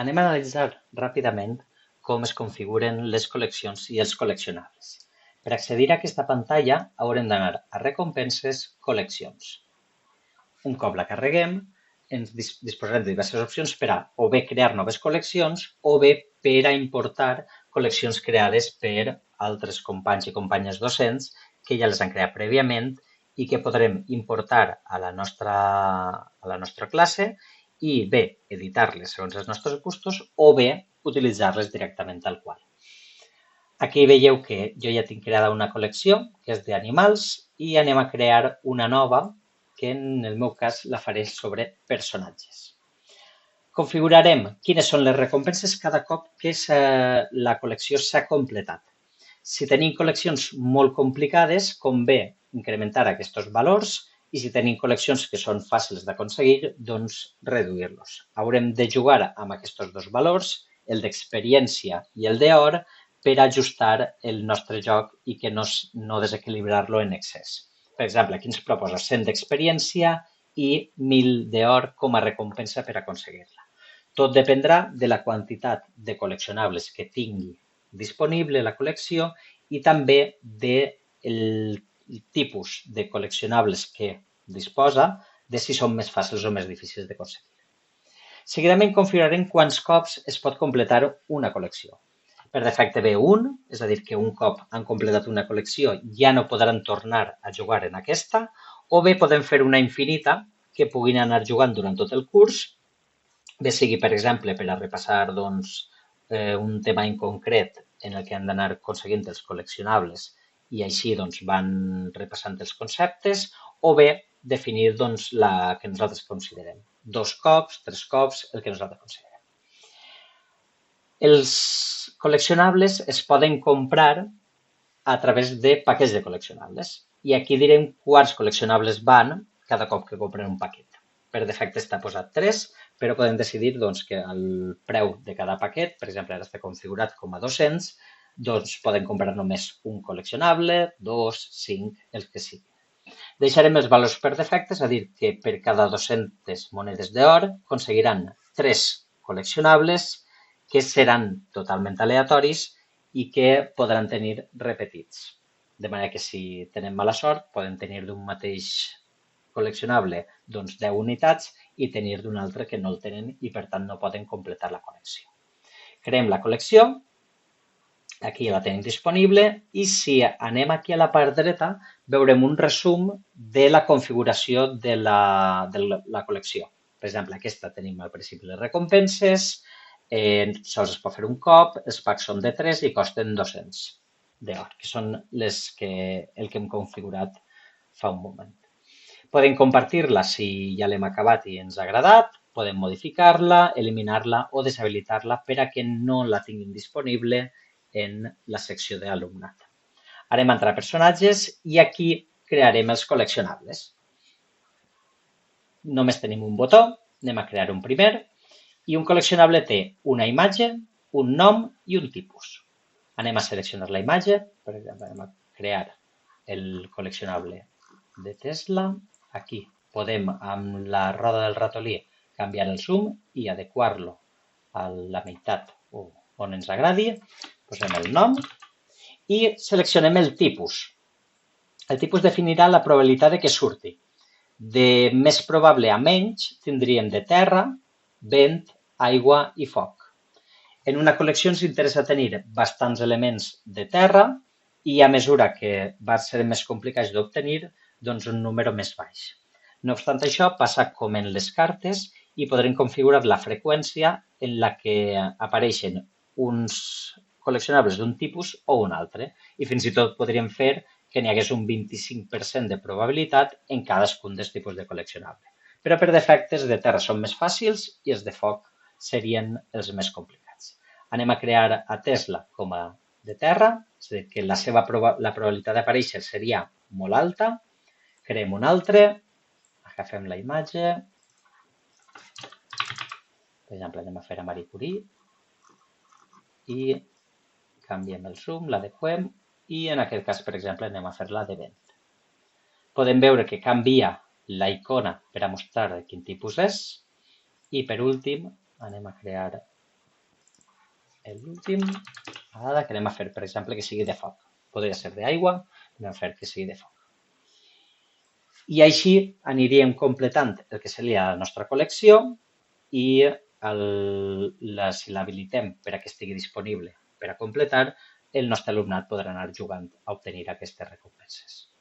Anem a analitzar ràpidament com es configuren les col·leccions i els col·leccionables. Per accedir a aquesta pantalla haurem d'anar a Recompenses, Col·leccions. Un cop la carreguem, ens disposarem de diverses opcions per a o bé crear noves col·leccions o bé per a importar col·leccions creades per altres companys i companyes docents que ja les han creat prèviament i que podrem importar a la nostra classe i bé editar-les segons els nostres gustos o bé utilitzar-les directament tal qual. Aquí veieu que jo ja tinc creada una col·lecció que és d'animals i anem a crear una nova que en el meu cas la faré sobre personatges. Configurarem quines són les recompenses cada cop que la col·lecció s'ha completat. Si tenim col·leccions molt complicades, convé incrementar aquests valors i si tenim col·leccions que són fàcils d'aconseguir, doncs reduir-los. Haurem de jugar amb aquests dos valors, el d'experiència i el d'or, per ajustar el nostre joc i que no desequilibrar-lo en excés. Per exemple, aquí ens proposa 100 d'experiència i 1.000 d'or com a recompensa per aconseguir-la. Tot dependrà de la quantitat de col·leccionables que tingui disponible la col·lecció i també del tipus de col·leccionables que disposa, de si són més fàcils o més difícils d'aconseguir. Seguidament configurarem quants cops es pot completar una col·lecció. Per defecte ve un, és a dir, que un cop han completat una col·lecció ja no podran tornar a jugar en aquesta, o bé podem fer una infinita que puguin anar jugant durant tot el curs, bé sigui, per exemple, per a repassar un tema en concret en el que han d'anar aconseguint els col·leccionables i així van repassant els conceptes, o bé definir la que nosaltres considerem. 2 cops, 3 cops, el que nosaltres considerem. Els col·leccionables es poden comprar a través de paquets de col·leccionables i aquí direm quants col·leccionables van cada cop que compren un paquet. Per defecte està posat 3, però podem decidir que el preu de cada paquet, per exemple, ara està configurat com a 200, doncs poden comprar només un col·leccionable, 2, 5, el que sigui. Deixarem els valors per defecte, és a dir, que per cada 200 monedes d'or aconseguiran 3 col·leccionables que seran totalment aleatoris i que podran tenir repetits. De manera que si tenen mala sort, poden tenir d'un mateix col·leccionable 10 unitats i tenir d'un altre que no el tenen i per tant no poden completar la col·lecció. Creem la col·lecció, aquí la tenim disponible i si anem aquí a la part dreta veurem un resum de la configuració de la col·lecció. Per exemple, aquesta tenim al principi les recompenses, sols es pot fer un cop, els packs són de 3 i costen 200 d'or, que són el que hem configurat fa un moment. Podem compartir-la si ja l'hem acabat i ens ha agradat, podem modificar-la, eliminar-la o deshabilitar-la per a que no la tinguin disponible en la secció d'alumnat. Anem a entrar a personatges i aquí crearem els col·leccionables. Només tenim un botó, anem a crear un primer, i un col·leccionable té una imatge, un nom i un tipus. Anem a seleccionar la imatge, per exemple, anem a crear el col·leccionable de Tesla. Aquí podem, amb la roda del ratolí, canviar el zoom i adequar-lo a la meitat on ens agradi. Posem el nom i seleccionem el tipus. El tipus definirà la probabilitat de que surti. De més probable a menys tindríem de terra, vent, aigua i foc. En una col·lecció ens interessa tenir bastants elements de terra i a mesura que va ser més complicat d'obtenir, doncs un número més baix. No obstant això, passa com en les cartes i podrem configurar la freqüència en la que apareixen uns col·leccionables d'un tipus o un altre i fins i tot podríem fer que n'hi hagués un 25% de probabilitat en cadascun dels tipus de col·leccionable. Però per defecte els de terra són més fàcils i els de foc serien els més complicats. Anem a crear a Tesla com a de terra, és a dir, que la probabilitat d'aparèixer seria molt alta. Creem un altre, agafem la imatge, per exemple, anem a fer a Marie Curie i canviem el zoom, l'adequem i en aquest cas, per exemple, anem a fer-la de vent. Podem veure que canvia la icona per a mostrar quin tipus és i per últim anem a crear l'últim vegada que anem a fer, per exemple, que sigui de foc. Podria ser d'aigua, anem a fer que sigui de foc. I així aniríem completant el que seria la nostra col·lecció i si l'habilitem per a que estigui disponible per a completar, el nostre alumnat podrà anar jugant a obtenir aquestes recompenses.